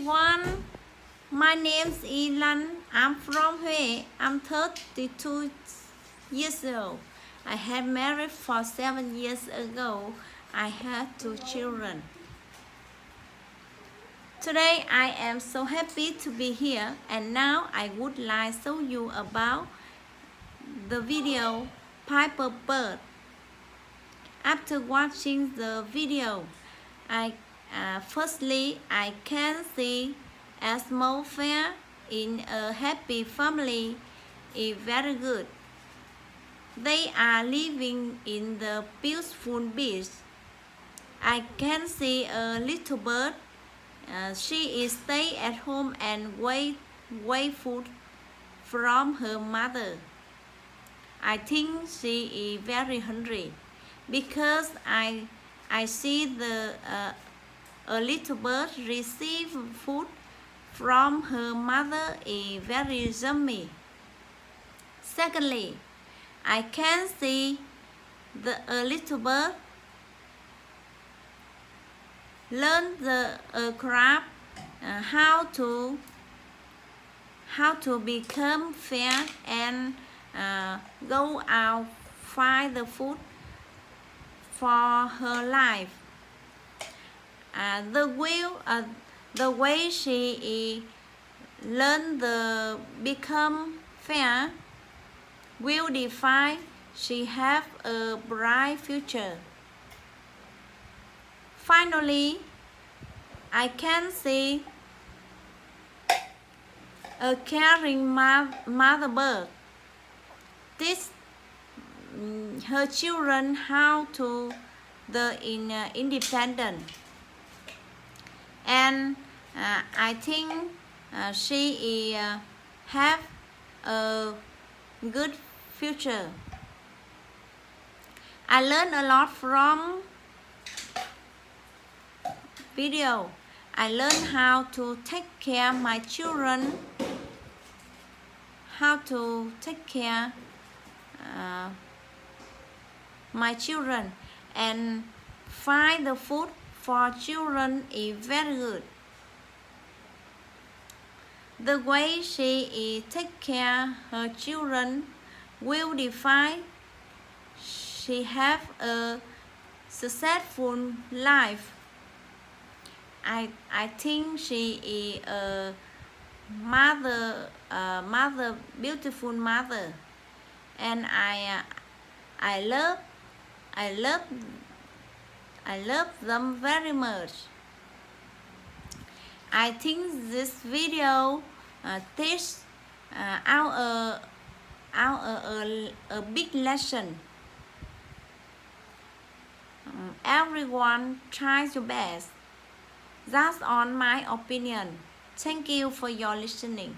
everyone. My name is Ilan. I'm from Hue. I'm 32 years old. I had married for 7 years ago. I had 2 children. Today I am so happy to be here, and now I would like to show you about the video Piper Bird. After watching the video, firstly I can see atmosphere in a happy family is very good. They are living in the beautiful beach. I can see a little bird. She is stay at home and wait food from her mother. I think she is very hungry because I see a little bird receive food from her mother is very yummy. Secondly, I can see a little bird learn the crab how to become fair and go out find the food for her life. The way she learn the become fair will define she have a bright future. Finally, I can see a caring mother bird. Teach her children how to the independent, and I think she have a good future. I learned a lot from video. I learned how to take care my children, how to take care my children, and find the food for children is very good. The way she take care her children will define she have a successful life. I think she is a beautiful mother, and I love them very much. I think this video teach a big lesson. Everyone tries your best. That's on my opinion. Thank you for your listening.